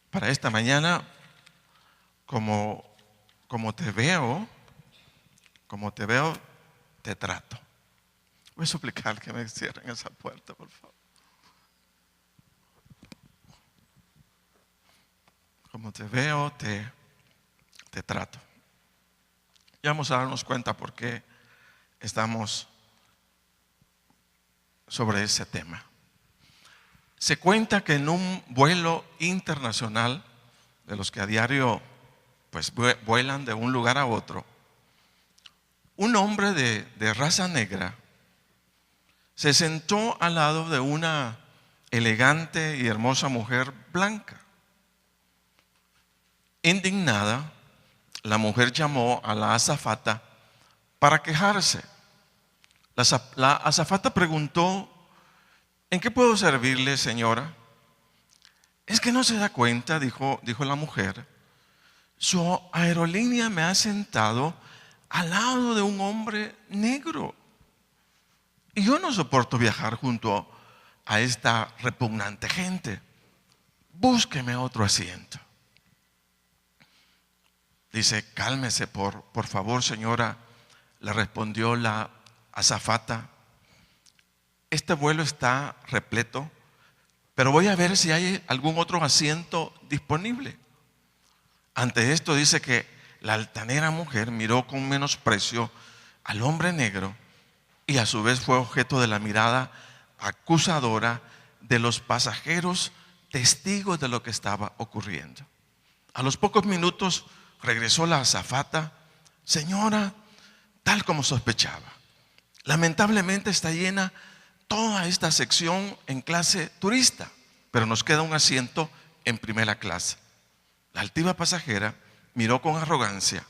Para esta mañana, como te veo, te trato. Voy a suplicar que me cierren esa puerta, por favor. Como te veo, te trato. Ya vamos a darnos cuenta por qué estamos sobre ese tema. Se cuenta que en un vuelo internacional, de los que a diario pues vuelan de un lugar a otro, un hombre de raza negra se sentó al lado de una elegante y hermosa mujer blanca. Indignada, la mujer llamó a la azafata para quejarse. La azafata preguntó: ¿en qué puedo servirle, señora? Es que no se da cuenta, dijo la mujer. Su aerolínea me ha sentado al lado de un hombre negro. Y yo no soporto viajar junto a esta repugnante gente. Búsqueme otro asiento. Dice: cálmese, por favor, señora, le respondió la azafata. Este vuelo está repleto, pero voy a ver si hay algún otro asiento disponible. Ante esto dice que la altanera mujer miró con menosprecio al hombre negro y a su vez fue objeto de la mirada acusadora de los pasajeros, testigos de lo que estaba ocurriendo. A los pocos minutos regresó la azafata. Señora, tal como sospechaba, lamentablemente está llena toda esta sección en clase turista, pero nos queda un asiento en primera clase. La altiva pasajera miró con arrogancia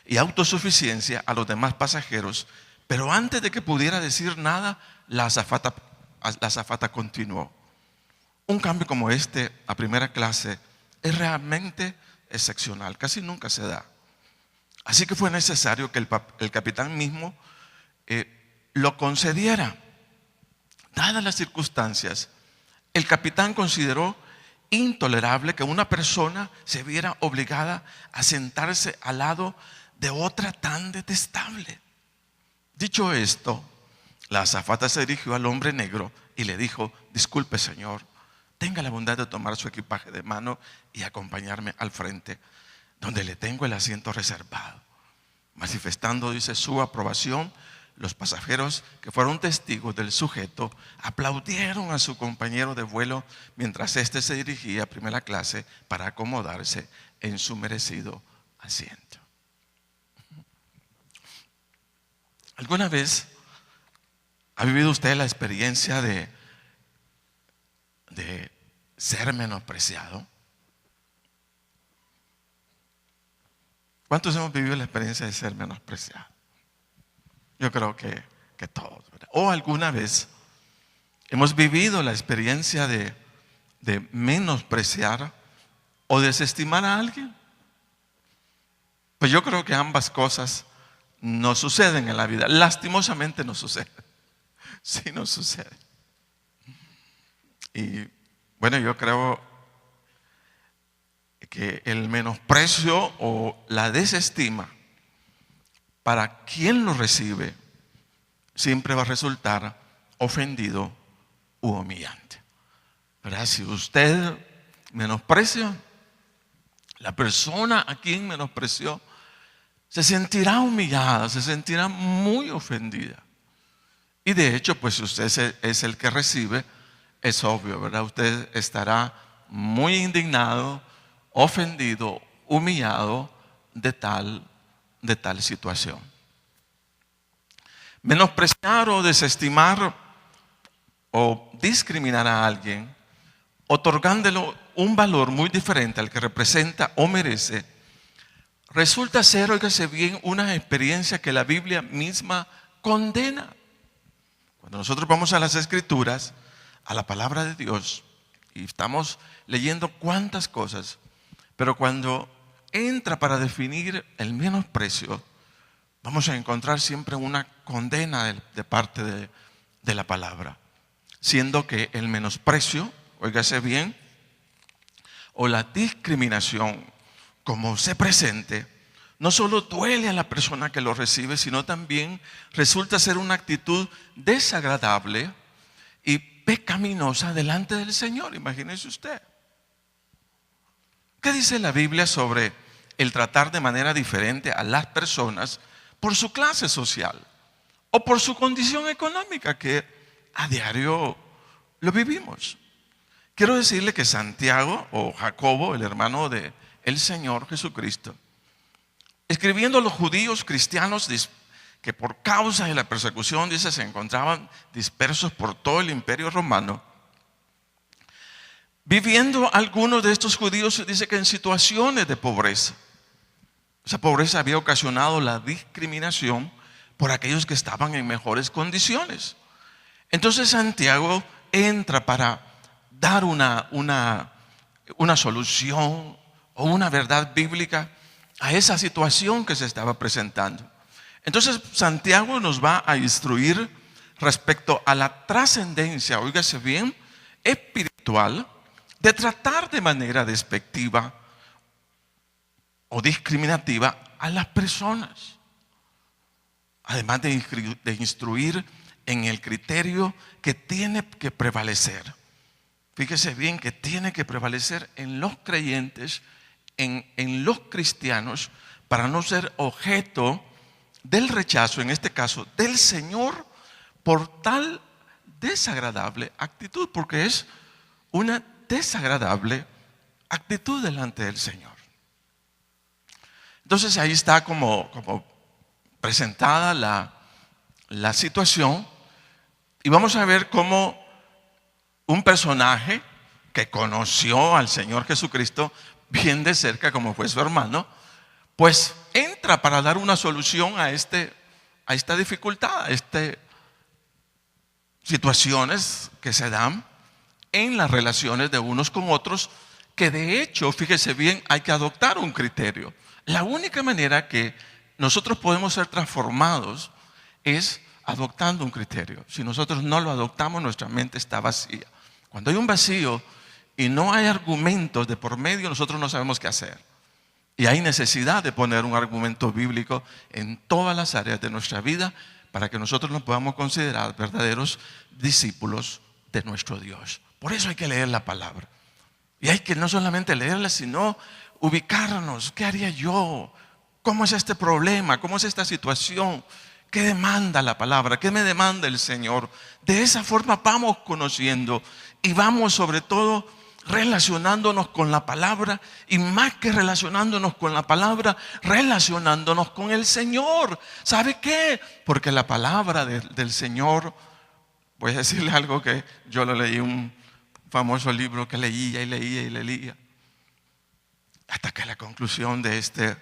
y autosuficiencia a los demás pasajeros, pero antes de que pudiera decir nada, la azafata continuó: un cambio como este a primera clase es realmente excepcional, casi nunca se da. Así que fue necesario que el capitán mismo lo concediera. Dadas las circunstancias, el capitán consideró intolerable que una persona se viera obligada a sentarse al lado de otra tan detestable. Dicho esto, la azafata se dirigió al hombre negro y le dijo: disculpe, señor, tenga la bondad de tomar su equipaje de mano y acompañarme al frente, donde le tengo el asiento reservado. Manifestando, dice, su aprobación, los pasajeros que fueron testigos del sujeto aplaudieron a su compañero de vuelo mientras éste se dirigía a primera clase para acomodarse en su merecido asiento. ¿Alguna vez ha vivido usted la experiencia de ser menospreciado? ¿Cuántos hemos vivido la experiencia de ser menospreciado? Yo creo que todos, ¿verdad? O alguna vez hemos vivido la experiencia de menospreciar o desestimar a alguien. Pues yo creo que ambas cosas no suceden en la vida. Lastimosamente no suceden. Sí nos sucede. Y bueno, yo creo que el menosprecio o la desestima, para quien lo recibe, siempre va a resultar ofendido u humillante. ¿Verdad? Si usted menosprecia, la persona a quien menospreció se sentirá humillada, se sentirá muy ofendida. Y de hecho, pues si usted es el que recibe, es obvio, ¿verdad? Usted estará muy indignado, ofendido, humillado de tal situación. Menospreciar o desestimar o discriminar a alguien, otorgándole un valor muy diferente al que representa o merece, resulta ser, óigase bien, una experiencia que la Biblia misma condena. Cuando nosotros vamos a las Escrituras, a la palabra de Dios, y estamos leyendo cuántas cosas, pero cuando entra para definir el menosprecio, vamos a encontrar siempre una condena de parte de la palabra, siendo que el menosprecio, óigase bien, o la discriminación, como se presente, no solo duele a la persona que lo recibe, sino también resulta ser una actitud desagradable y pecaminosa delante del Señor. Imagínese usted. ¿Qué dice la Biblia sobre el tratar de manera diferente a las personas por su clase social o por su condición económica, que a diario lo vivimos? Quiero decirle que Santiago o Jacobo, el hermano de el Señor Jesucristo, escribiendo a los judíos cristianos que por causa de la persecución, dice, se encontraban dispersos por todo el imperio romano, viviendo algunos de estos judíos, dice que en situaciones de pobreza. Esa pobreza había ocasionado la discriminación por aquellos que estaban en mejores condiciones. Entonces Santiago entra para dar una solución o una verdad bíblica a esa situación que se estaba presentando. Entonces Santiago nos va a instruir respecto a la trascendencia, óigase bien, espiritual, de tratar de manera despectiva o discriminativa a las personas, además de instruir en el criterio que tiene que prevalecer. Fíjese bien que tiene que prevalecer en los creyentes, en los cristianos, para no ser objeto del rechazo, en este caso del Señor, por tal desagradable actitud, porque es una desagradable actitud delante del Señor. Entonces ahí está como presentada la situación, y vamos a ver cómo un personaje que conoció al Señor Jesucristo bien de cerca, como fue su hermano, pues entra para dar una solución a esta dificultad, a estas situaciones que se dan en las relaciones de unos con otros, que de hecho, fíjese bien, hay que adoptar un criterio. La única manera que nosotros podemos ser transformados es adoptando un criterio. Si nosotros no lo adoptamos, nuestra mente está vacía. Cuando hay un vacío y no hay argumentos de por medio, nosotros no sabemos qué hacer. Y hay necesidad de poner un argumento bíblico en todas las áreas de nuestra vida para que nosotros nos podamos considerar verdaderos discípulos de nuestro Dios. Por eso hay que leer la palabra. Y hay que no solamente leerla, sino ubicarnos. ¿Qué haría yo? ¿Cómo es este problema? ¿Cómo es esta situación? ¿Qué demanda la palabra? ¿Qué me demanda el Señor? De esa forma vamos conociendo y vamos sobre todo relacionándonos con la palabra, y más que relacionándonos con la palabra, relacionándonos con el Señor. ¿Sabe qué? Porque la palabra del Señor, voy a decirle algo que yo lo leí, un famoso libro que leía y leía y leía, hasta que la conclusión de este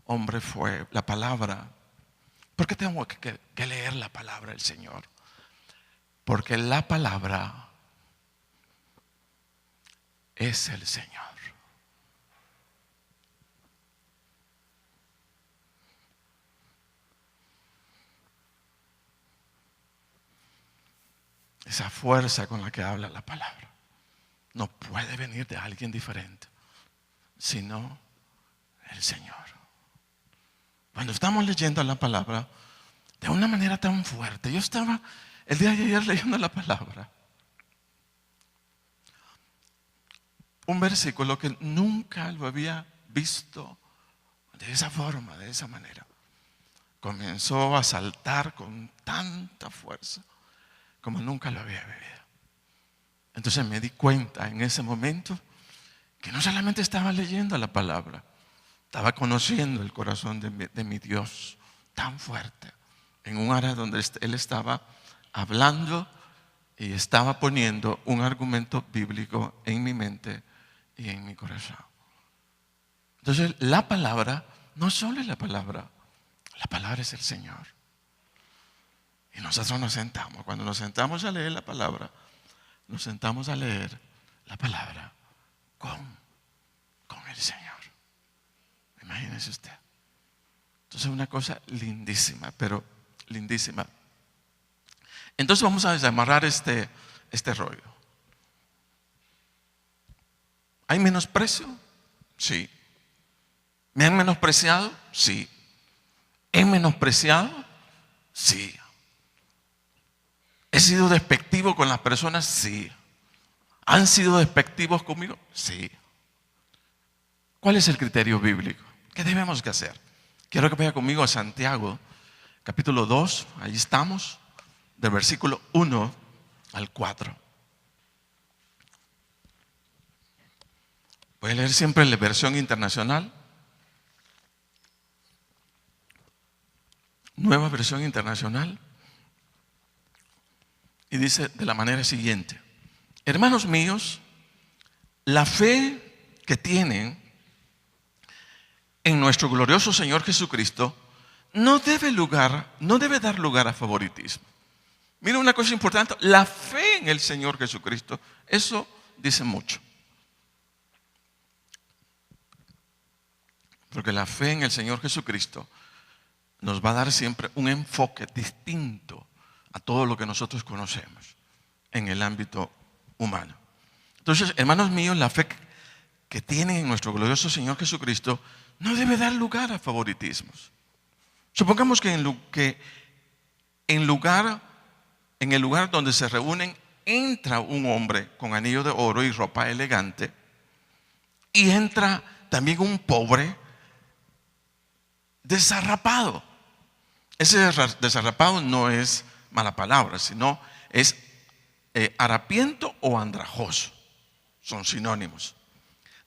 hombre fue la palabra. ¿Por qué tengo que leer la palabra del Señor? Porque la palabra es el Señor. Esa fuerza con la que habla la palabra no puede venir de alguien diferente, sino el Señor. Cuando estamos leyendo la palabra de una manera tan fuerte, yo estaba el día de ayer leyendo la palabra, un versículo que nunca lo había visto de esa forma, de esa manera. Comenzó a saltar con tanta fuerza como nunca lo había vivido. Entonces me di cuenta en ese momento que no solamente estaba leyendo la palabra, estaba conociendo el corazón de mi Dios tan fuerte, en un área donde Él estaba hablando y estaba poniendo un argumento bíblico en mi mente y en mi corazón. Entonces la palabra no solo es la palabra es el Señor. Y nosotros nos sentamos, cuando nos sentamos a leer la palabra, nos sentamos a leer la palabra con el Señor. Imagínese usted. Entonces es una cosa lindísima, pero lindísima. Entonces vamos a desamarrar este rollo. ¿Hay menosprecio? Sí. ¿Me han menospreciado? Sí. ¿He menospreciado? Sí. ¿He sido despectivo con las personas? Sí. ¿Han sido despectivos conmigo? Sí. ¿Cuál es el criterio bíblico? ¿Qué debemos que hacer? Quiero que vaya conmigo a Santiago, capítulo 2, ahí estamos, del versículo 1 al 4. Voy a leer siempre la versión internacional. Nueva versión internacional. Y dice de la manera siguiente: hermanos míos, la fe que tienen en nuestro glorioso Señor Jesucristo no debe dar lugar a favoritismo. Mira una cosa importante: la fe en el Señor Jesucristo, eso dice mucho. Porque la fe en el Señor Jesucristo nos va a dar siempre un enfoque distinto a todo lo que nosotros conocemos en el ámbito humano. Entonces, hermanos míos, la fe que tienen en nuestro glorioso Señor Jesucristo no debe dar lugar a favoritismos. Supongamos que en el lugar donde se reúnen entra un hombre con anillo de oro y ropa elegante, y entra también un pobre desarrapado. Ese desarrapado no es mala palabra, sino es harapiento o andrajoso. Son sinónimos.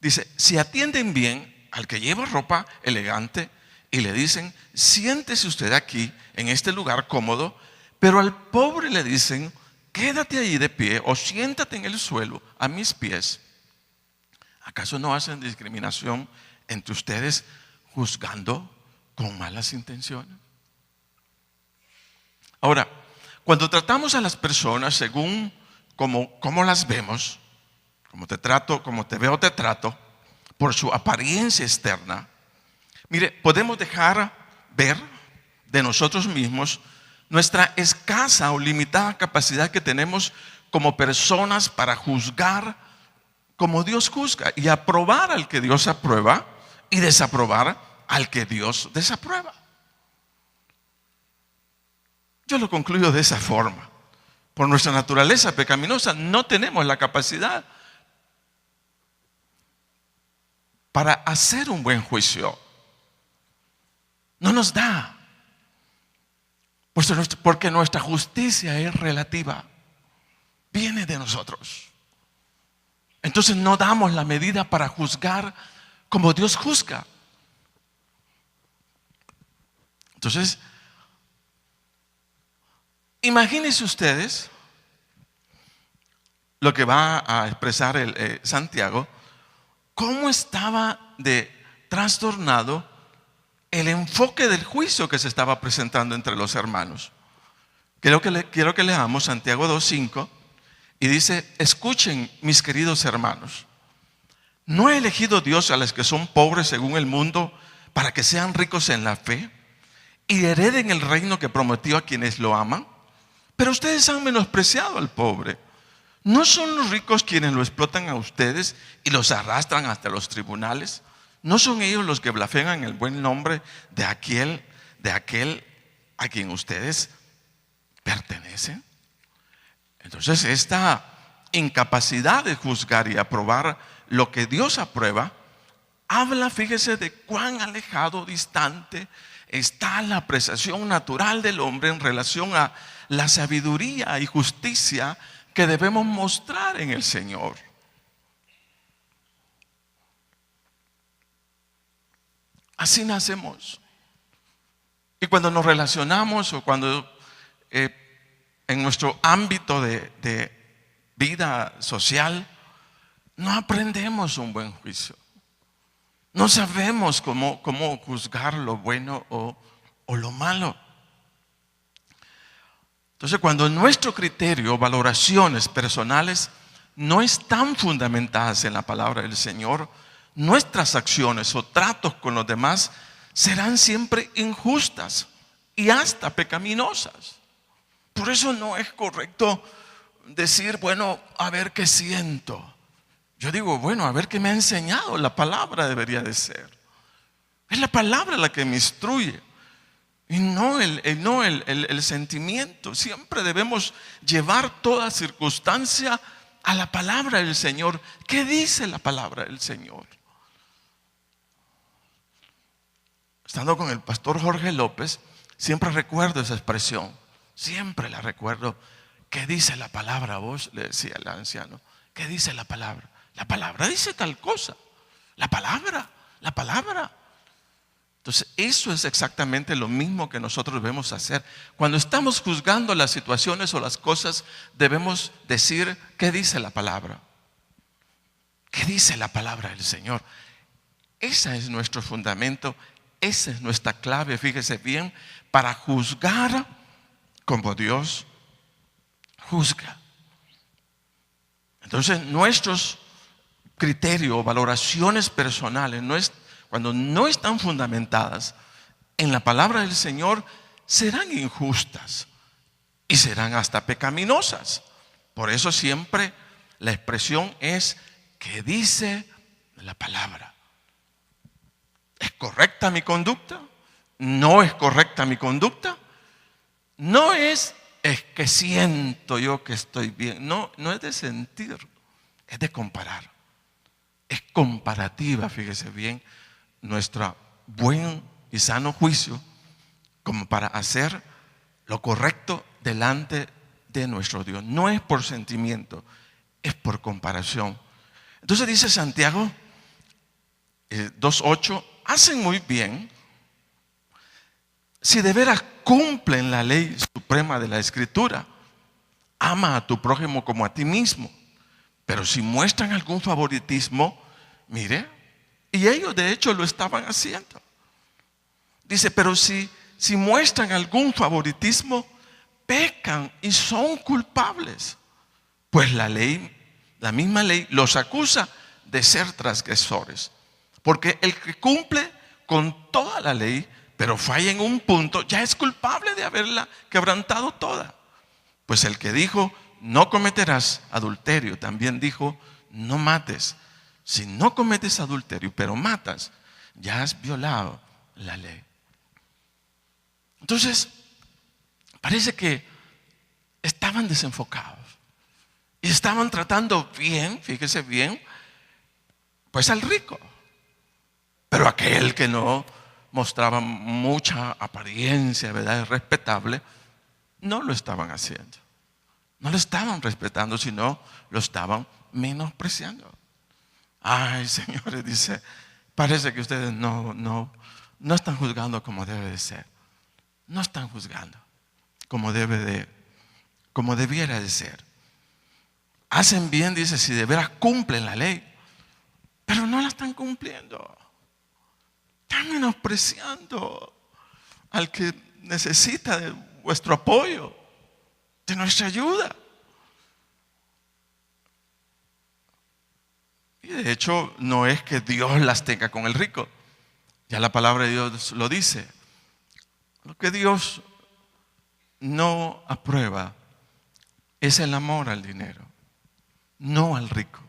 Dice, si atienden bien al que lleva ropa elegante y le dicen, siéntese usted aquí en este lugar cómodo, pero al pobre le dicen, quédate ahí de pie o siéntate en el suelo a mis pies, ¿acaso no hacen discriminación entre ustedes juzgando con malas intenciones? Ahora, cuando tratamos a las personas según como las vemos, como te trato, como te veo, te trato, por su apariencia externa, mire, podemos dejar ver de nosotros mismos nuestra escasa o limitada capacidad que tenemos como personas para juzgar como Dios juzga y aprobar al que Dios aprueba y desaprobar al que Dios desaprueba. Yo lo concluyo de esa forma. Por nuestra naturaleza pecaminosa no tenemos la capacidad para hacer un buen juicio. No nos da. Porque nuestra justicia es relativa. Viene de nosotros. Entonces no damos la medida para juzgar como Dios juzga. Entonces, imagínense ustedes lo que va a expresar Santiago, cómo estaba de trastornado el enfoque del juicio que se estaba presentando entre los hermanos. Quiero que leamos Santiago 2:5 y dice, escuchen mis queridos hermanos, ¿no ha elegido Dios a los que son pobres según el mundo para que sean ricos en la fe y hereden el reino que prometió a quienes lo aman? Pero ustedes han menospreciado al pobre. ¿No son los ricos quienes lo explotan a ustedes y los arrastran hasta los tribunales? ¿No son ellos los que blasfeman el buen nombre de aquel a quien ustedes pertenecen? Entonces, esta incapacidad de juzgar y aprobar lo que Dios aprueba, habla, fíjese, de cuán alejado, distante está la apreciación natural del hombre en relación a la sabiduría y justicia que debemos mostrar en el Señor. Así nacemos. Y cuando nos relacionamos o cuando en nuestro ámbito de vida social, no aprendemos un buen juicio. No sabemos cómo juzgar lo bueno o lo malo. Entonces, cuando nuestro criterio, valoraciones personales no están fundamentadas en la palabra del Señor, nuestras acciones o tratos con los demás serán siempre injustas y hasta pecaminosas. Por eso no es correcto decir, bueno, a ver qué siento. Yo digo, bueno, a ver qué me ha enseñado. La palabra debería de ser. Es la palabra la que me instruye. Y no el sentimiento. Siempre debemos llevar toda circunstancia a la palabra del Señor. ¿Qué dice la palabra del Señor? Estando con el pastor Jorge López, siempre recuerdo esa expresión. Siempre la recuerdo. ¿Qué dice la palabra? Vos le decía al anciano. ¿Qué dice la palabra? La palabra dice tal cosa. La palabra. Entonces, eso es exactamente lo mismo que nosotros debemos hacer. Cuando estamos juzgando las situaciones o las cosas, debemos decir, ¿qué dice la palabra? ¿Qué dice la palabra del Señor? Ese es nuestro fundamento, esa es nuestra clave, fíjese bien, para juzgar como Dios juzga. Entonces, nuestros criterios o valoraciones personales cuando no están fundamentadas en la palabra del Señor, serán injustas y serán hasta pecaminosas. Por eso siempre la expresión es ¿qué dice la palabra? ¿Es correcta mi conducta? ¿No es correcta mi conducta? No es que siento yo que estoy bien. No es de sentir, es de comparar. Es comparativa, fíjese bien, nuestro buen y sano juicio como para hacer lo correcto delante de nuestro Dios. No es por sentimiento, es por comparación. Entonces dice Santiago 2:8, hacen muy bien si de veras cumplen la ley suprema de la Escritura. Ama a tu prójimo como a ti mismo. Pero si muestran algún favoritismo, mire, y ellos de hecho lo estaban haciendo. Dice, pero si muestran algún favoritismo, pecan y son culpables. Pues la misma ley los acusa de ser transgresores. Porque el que cumple con toda la ley, pero falla en un punto, ya es culpable de haberla quebrantado toda. Pues el que dijo, no cometerás adulterio, también dijo, no mates. Si no cometes adulterio, pero matas, ya has violado la ley. Entonces, parece que estaban desenfocados y estaban tratando bien, fíjese bien, pues al rico. Pero aquel que no mostraba mucha apariencia, ¿verdad?, respetable, no lo estaban haciendo. No lo estaban respetando, sino lo estaban menospreciando. Ay, señores, dice, parece que ustedes no están juzgando como debe de ser. No están juzgando como debiera de ser. Hacen bien, dice, si de veras cumplen la ley, pero no la están cumpliendo. Están menospreciando al que necesita de vuestro apoyo, de nuestra ayuda. Y de hecho no es que Dios las tenga con el rico. Ya la palabra de Dios lo dice. Lo que Dios no aprueba es el amor al dinero, no al rico.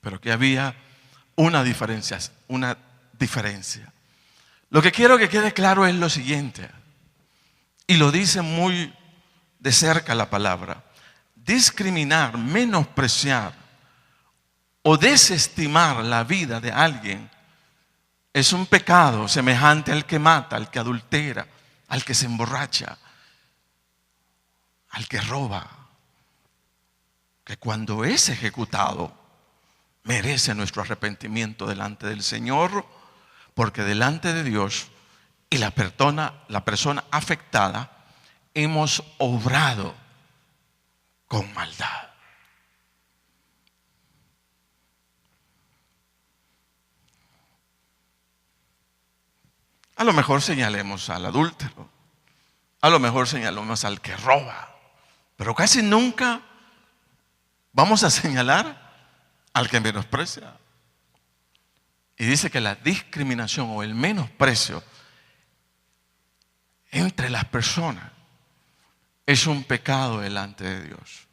Pero que había una diferencia. Lo que quiero que quede claro es lo siguiente, y lo dice muy de cerca la palabra: discriminar, menospreciar o desestimar la vida de alguien es un pecado semejante al que mata, al que adultera, al que se emborracha, al que roba, que cuando es ejecutado merece nuestro arrepentimiento delante del Señor, porque delante de Dios y la persona afectada hemos obrado con maldad. A lo mejor señalemos al adúltero, a lo mejor señalemos al que roba, pero casi nunca vamos a señalar al que menosprecia. Y dice que la discriminación o el menosprecio entre las personas es un pecado delante de Dios.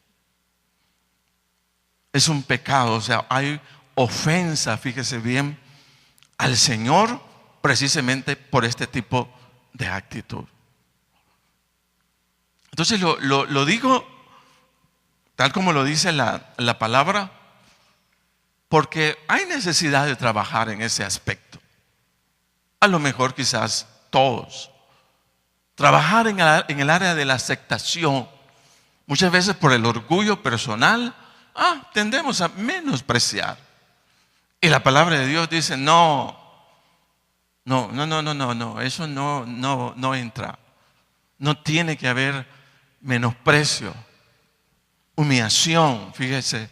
es un pecado, o sea, hay ofensa, fíjese bien, al Señor precisamente por este tipo de actitud. Entonces lo digo tal como lo dice la palabra, porque hay necesidad de trabajar en ese aspecto. A lo mejor quizás todos. Trabajar en el área de la aceptación. Muchas veces por el orgullo personal, tendemos a menospreciar. Y la palabra de Dios dice, no, eso no entra. No tiene que haber menosprecio, humillación, fíjese,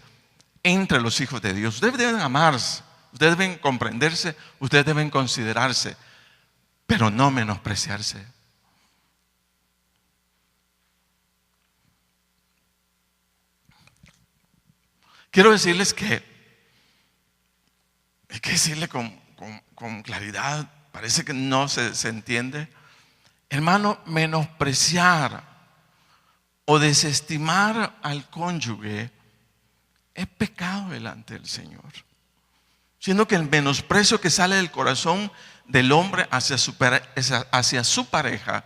entre los hijos de Dios. Ustedes deben amarse, ustedes deben comprenderse, ustedes deben considerarse, pero no menospreciarse. Quiero decirles que hay que decirle con claridad, parece que no se entiende. Hermano, menospreciar o desestimar al cónyuge es pecado delante del Señor. Siendo que el menosprecio que sale del corazón del hombre hacia su pareja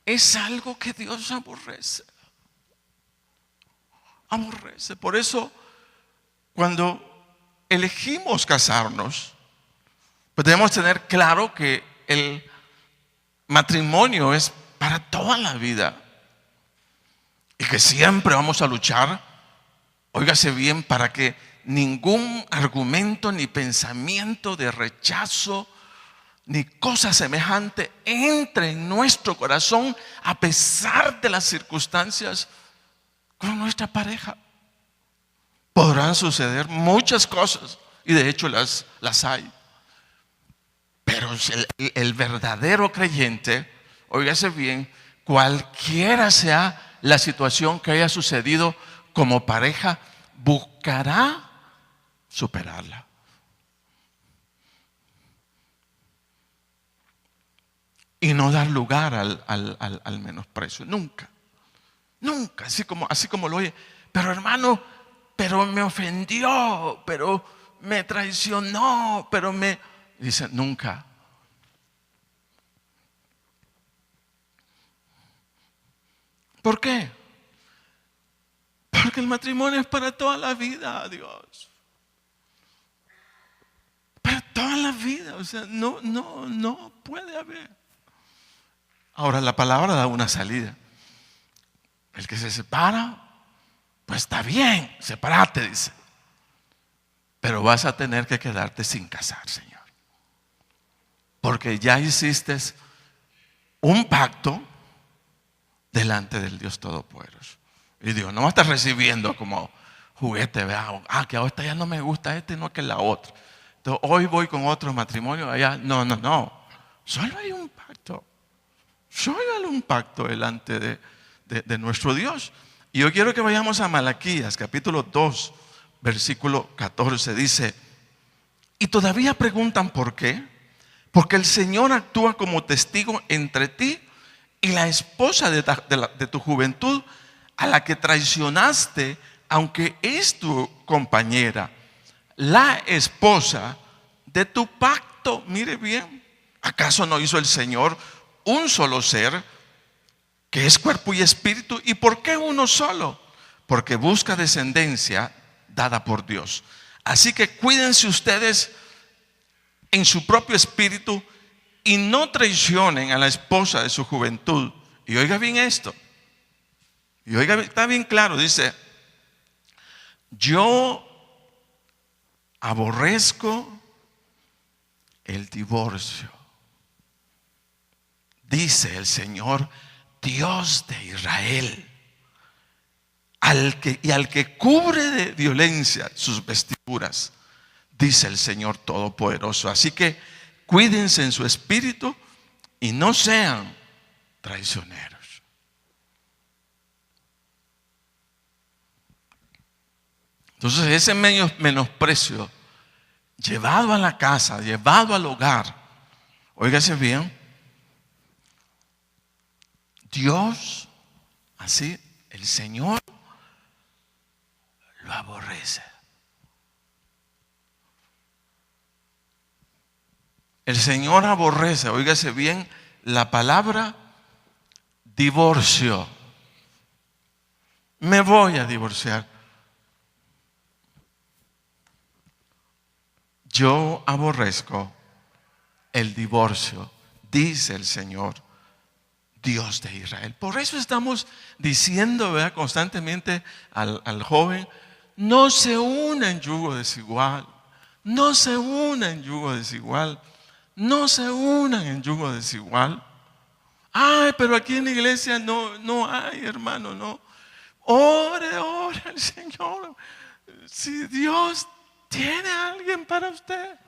es algo que Dios aborrece. Aborrece. Por eso, cuando elegimos casarnos, pues debemos tener claro que el matrimonio es para toda la vida y que siempre vamos a luchar, óigase bien, para que ningún argumento ni pensamiento de rechazo ni cosa semejante entre en nuestro corazón a pesar de las circunstancias con nuestra pareja. Podrán suceder muchas cosas y de hecho las hay. Pero el verdadero creyente, óigase bien, cualquiera sea la situación que haya sucedido como pareja, buscará superarla. Y no dar lugar al menosprecio. Nunca. Nunca. Así como lo oye. Pero hermano, pero me ofendió, pero me traicionó, dice, nunca. ¿Por qué? Porque el matrimonio es para toda la vida, Dios. Para toda la vida. O sea, no puede haber. Ahora la palabra da una salida. El que se separa, pues está bien, sepárate, dice. Pero vas a tener que quedarte sin casar, Señor. Porque ya hiciste un pacto delante del Dios Todopoderoso. Y Dios no va a estar recibiendo como juguete, vea, que ahora ya no me gusta no que la otra. Entonces hoy voy con otro matrimonio allá. No. Solo hay un pacto. Solo hay un pacto delante de nuestro Dios. Y yo quiero que vayamos a Malaquías, capítulo 2, versículo 14. Dice, y todavía preguntan por qué. Porque el Señor actúa como testigo entre ti y la esposa de tu juventud, a la que traicionaste, aunque es tu compañera, la esposa de tu pacto. Mire bien, ¿acaso no hizo el Señor un solo ser, que es cuerpo y espíritu? ¿Y por qué uno solo? Porque busca descendencia dada por Dios. Así que cuídense ustedes en su propio espíritu y no traicionen a la esposa de su juventud. Y oiga bien esto. Y oiga, está bien claro, dice, yo aborrezco el divorcio, dice el Señor, Dios de Israel, al que cubre de violencia sus vestiduras, dice el Señor Todopoderoso. Así que cuídense en su espíritu y no sean traicioneros. Entonces ese menosprecio llevado a la casa, llevado al hogar, óigase bien, Dios, así, el Señor lo aborrece. El Señor aborrece, óigase bien, la palabra divorcio. Me voy a divorciar. Yo aborrezco el divorcio, dice el Señor, Dios de Israel. Por eso estamos diciendo, ¿verdad?, constantemente al joven: no se una en yugo desigual, no se una en yugo desigual, no se unan en yugo desigual. Ay, pero aquí en la iglesia no hay, hermano, no. Ore al Señor. Si Dios tiene a alguien para usted,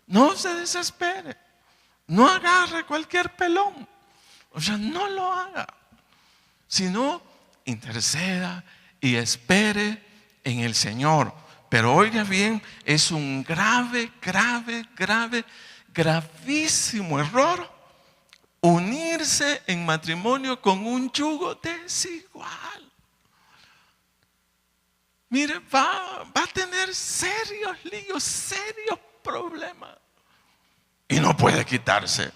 no se desespere. No agarre cualquier pelón. O sea, no lo haga. Sino interceda y espere en el Señor. Pero oiga bien, es un gravísimo error unirse en matrimonio con un yugo desigual. Mire, va a tener serios líos, serios problemas. Y no puede quitarse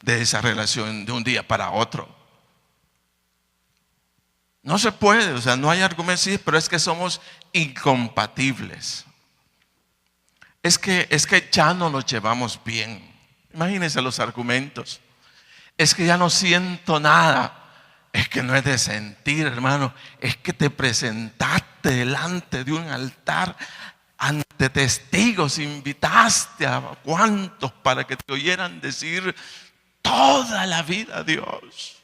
de esa relación de un día para otro. No se puede, o sea, no hay argumento, sí, pero es que somos incompatibles. Es que ya no nos llevamos bien. Imagínense los argumentos. Es que ya no siento nada. Es que no es de sentir, hermano. Es que te presentaste delante de un altar ante testigos, invitaste a cuantos para que te oyeran decir toda la vida a Dios.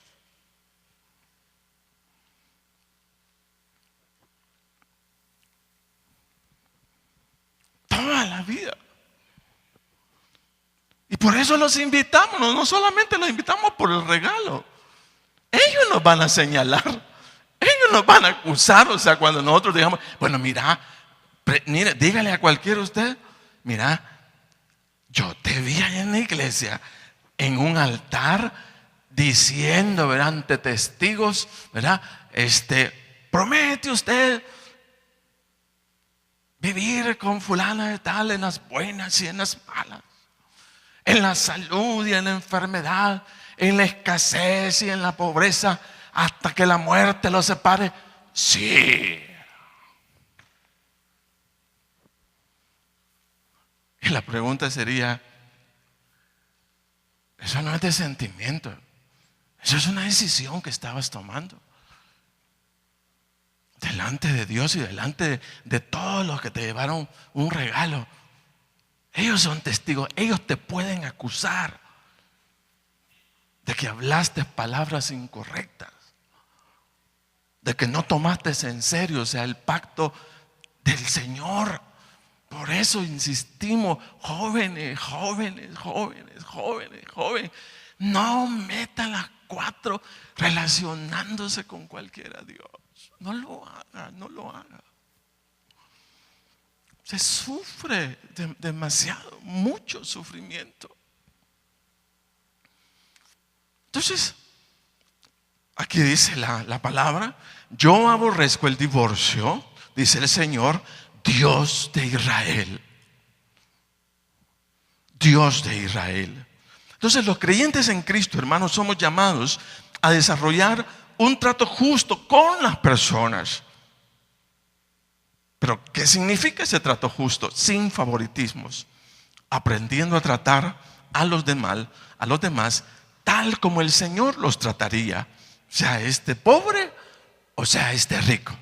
Toda la vida. Y por eso los invitamos, no solamente los invitamos por el regalo. Ellos nos van a señalar, ellos nos van a acusar. O sea, cuando nosotros digamos: bueno, mira, dígale a cualquiera usted: mira, yo te vi allá en la iglesia, en un altar, diciendo, ¿verdad?, ante testigos, ¿verdad?, promete usted vivir con fulana de tal en las buenas y en las malas, en la salud y en la enfermedad, en la escasez y en la pobreza, hasta que la muerte los separe. Sí. Y la pregunta sería: eso no es de sentimiento, eso es una decisión que estabas tomando delante de Dios y delante de todos los que te llevaron un regalo. Ellos son testigos, ellos te pueden acusar de que hablaste palabras incorrectas, de que no tomaste en serio, o sea, el pacto del Señor. Por eso insistimos, jóvenes, no metan las 4 relacionándose con cualquiera Dios. No lo haga. Se sufre demasiado, mucho sufrimiento. Entonces, aquí dice la palabra: yo aborrezco el divorcio, dice el Señor, Dios de Israel. Dios de Israel. Entonces, los creyentes en Cristo, hermanos, somos llamados a desarrollar un trato justo con las personas. Pero ¿qué significa ese trato justo? Sin favoritismos, aprendiendo a tratar a los demás tal como el Señor los trataría, sea pobre o sea rico.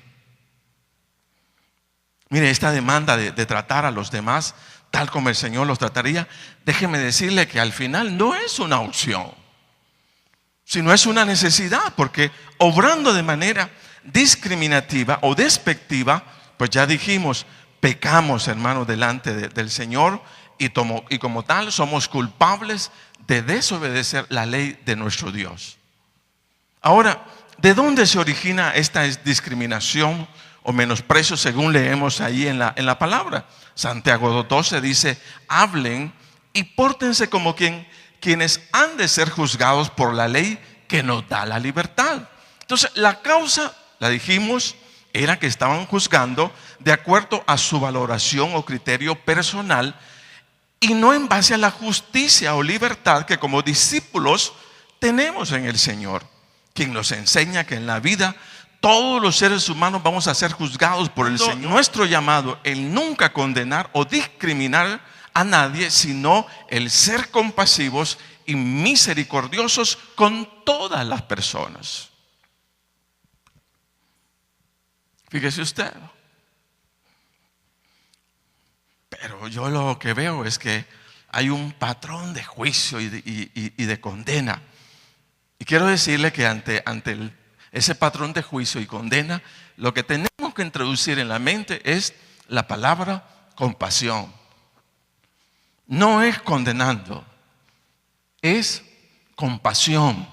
Mire, esta demanda de tratar a los demás tal como el Señor los trataría, déjeme decirle que al final no es una opción, sino es una necesidad, porque obrando de manera discriminativa o despectiva, pues ya dijimos, pecamos, hermanos, delante del Señor, y como tal somos culpables de desobedecer la ley de nuestro Dios. Ahora, ¿de dónde se origina esta discriminación o menosprecio, según leemos ahí en la palabra? Santiago 2:12 dice: hablen y pórtense como quienes han de ser juzgados por la ley que nos da la libertad. Entonces, la causa, la dijimos, era que estaban juzgando de acuerdo a su valoración o criterio personal, y no en base a la justicia o libertad que como discípulos tenemos en el Señor, quien nos enseña que en la vida todos los seres humanos vamos a ser juzgados por el Señor. Nuestro llamado, el nunca condenar o discriminar a nadie, sino el ser compasivos y misericordiosos con todas las personas. Fíjese usted. Pero yo lo que veo es que hay un patrón de juicio y de condena. Y quiero decirle que ante ese patrón de juicio y condena, lo que tenemos que introducir en la mente es la palabra compasión. No es condenando, es compasión.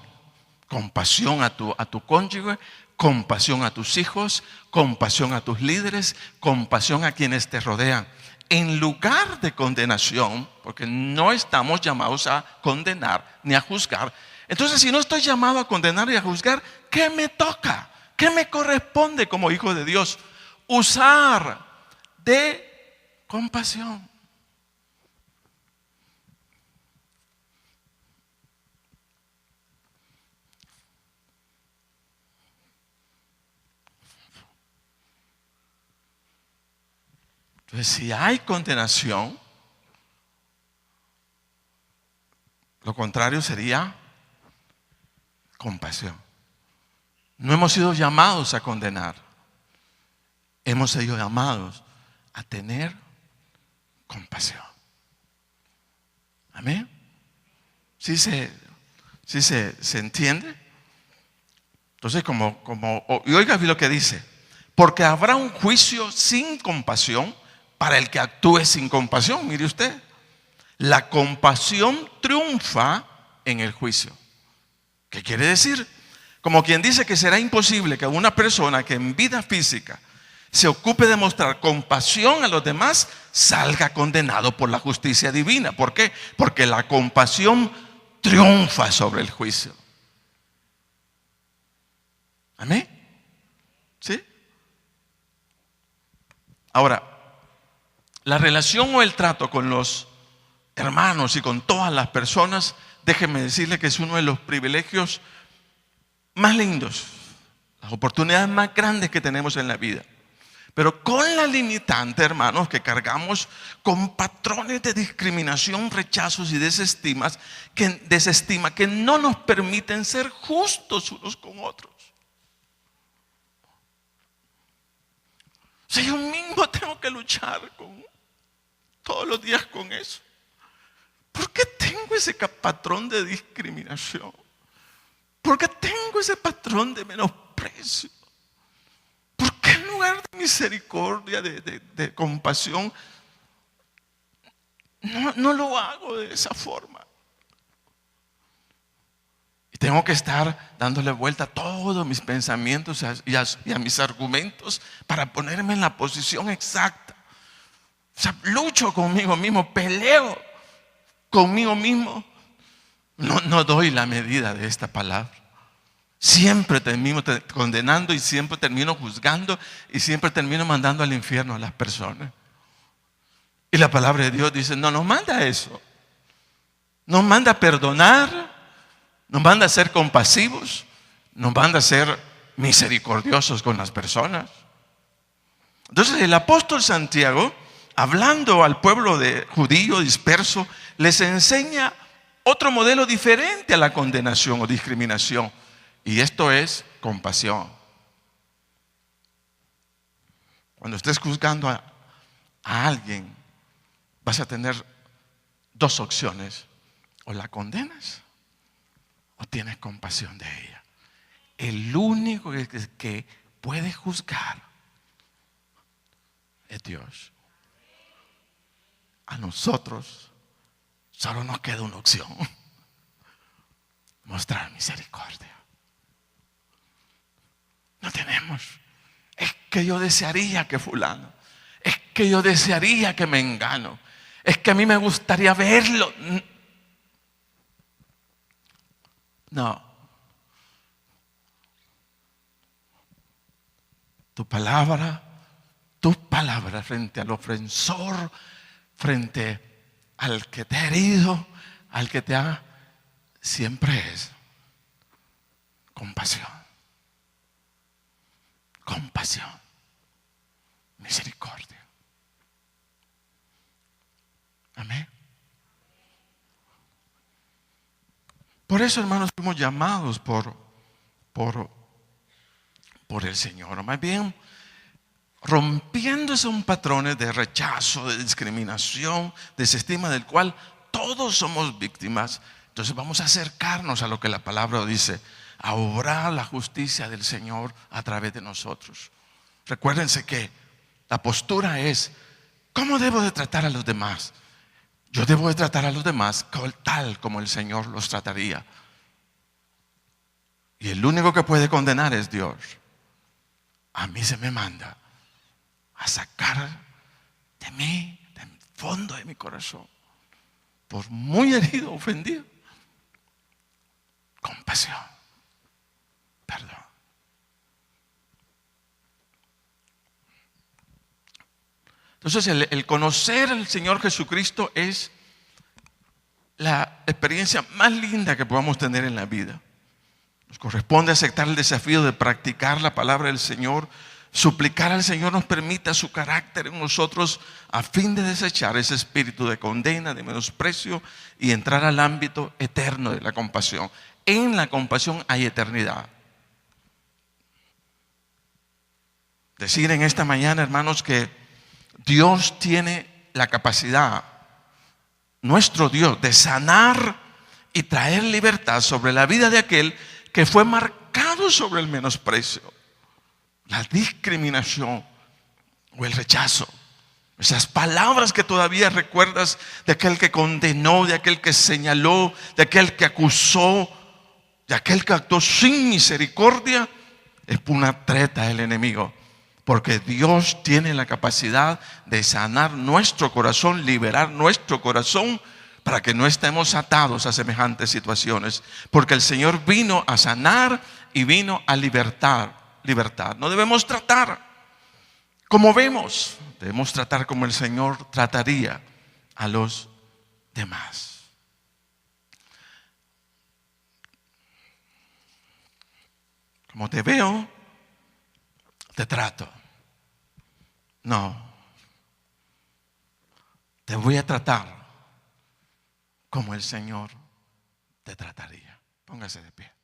Compasión a tu cónyuge, compasión a tus hijos, compasión a tus líderes, compasión a quienes te rodean. En lugar de condenación, porque no estamos llamados a condenar ni a juzgar. Entonces, si no estoy llamado a condenar y a juzgar, ¿qué me toca? ¿Qué me corresponde como hijo de Dios? Usar de compasión. Entonces, si hay condenación, lo contrario sería compasión. No hemos sido llamados a condenar. Hemos sido llamados a tener compasión. Amén. ¿Sí se entiende? Entonces, y oiga lo que dice. Porque habrá un juicio sin compasión para el que actúe sin compasión. Mire usted. La compasión triunfa en el juicio. ¿Qué quiere decir? Como quien dice que será imposible que una persona que en vida física se ocupe de mostrar compasión a los demás salga condenado por la justicia divina. ¿Por qué? Porque la compasión triunfa sobre el juicio. ¿Amén? ¿Sí? Ahora, la relación o el trato con los hermanos y con todas las personas, déjenme decirle que es uno de los privilegios más lindos, las oportunidades más grandes que tenemos en la vida. Pero con la limitante, hermanos, que cargamos con patrones de discriminación, rechazos y desestima que no nos permiten ser justos unos con otros. O sea, yo mismo tengo que luchar todos los días con eso. ¿Por qué tengo ese patrón de discriminación? ¿Por qué tengo ese patrón de menosprecio? ¿Por qué en lugar de misericordia, de compasión, no lo hago de esa forma? Y tengo que estar dándole vuelta a todos mis pensamientos y a mis argumentos para ponerme en la posición exacta. O sea, lucho conmigo mismo, peleo conmigo mismo. No doy la medida de esta palabra. Siempre termino condenando y siempre termino juzgando y siempre termino mandando al infierno a las personas. Y la palabra de Dios dice, no nos manda eso. Nos manda a perdonar, nos manda a ser compasivos, nos manda a ser misericordiosos con las personas. Entonces el apóstol Santiago, hablando al pueblo judío disperso, les enseña otro modelo diferente a la condenación o discriminación. Y esto es compasión. Cuando estés juzgando a alguien, vas a tener dos opciones. O la condenas o tienes compasión de ella. El único que puede juzgar es Dios. A nosotros solo nos queda una opción: mostrar misericordia. No tenemos. Es que yo desearía que fulano, es que yo desearía que mengano, es que a mí me gustaría verlo. No. Tus palabras frente al ofensor, frente al que te ha herido, al que te ha, siempre es compasión. Compasión, misericordia. Amén. Por eso, hermanos, fuimos llamados por el Señor. Más bien, rompiendo esos patrones de rechazo, de discriminación, desestima del cual todos somos víctimas. Entonces vamos a acercarnos a lo que la palabra dice, a obrar la justicia del Señor a través de nosotros. Recuérdense que la postura es: ¿cómo debo de tratar a los demás? Yo debo de tratar a los demás tal como el Señor los trataría. Y el único que puede condenar es Dios. A mí se me manda a sacar de mí, del fondo de mi corazón, por muy herido, ofendido, compasión, perdón. Entonces el conocer al Señor Jesucristo es la experiencia más linda que podamos tener en la vida. Nos corresponde aceptar el desafío de practicar la palabra del Señor, suplicar al Señor nos permita su carácter en nosotros a fin de desechar ese espíritu de condena, de menosprecio y entrar al ámbito eterno de la compasión. En la compasión hay eternidad. Decir en esta mañana, hermanos, que Dios tiene la capacidad, nuestro Dios, de sanar y traer libertad sobre la vida de aquel que fue marcado sobre el menosprecio, la discriminación o el rechazo. Esas palabras que todavía recuerdas de aquel que condenó, de aquel que señaló, de aquel que acusó, de aquel que actuó sin misericordia, es una treta del enemigo. Porque Dios tiene la capacidad de sanar nuestro corazón, liberar nuestro corazón para que no estemos atados a semejantes situaciones. Porque el Señor vino a sanar y vino a libertad. No debemos tratar como vemos, debemos tratar como el Señor trataría a los demás. Como te veo, te trato. No, te voy a tratar como el Señor te trataría. Póngase de pie.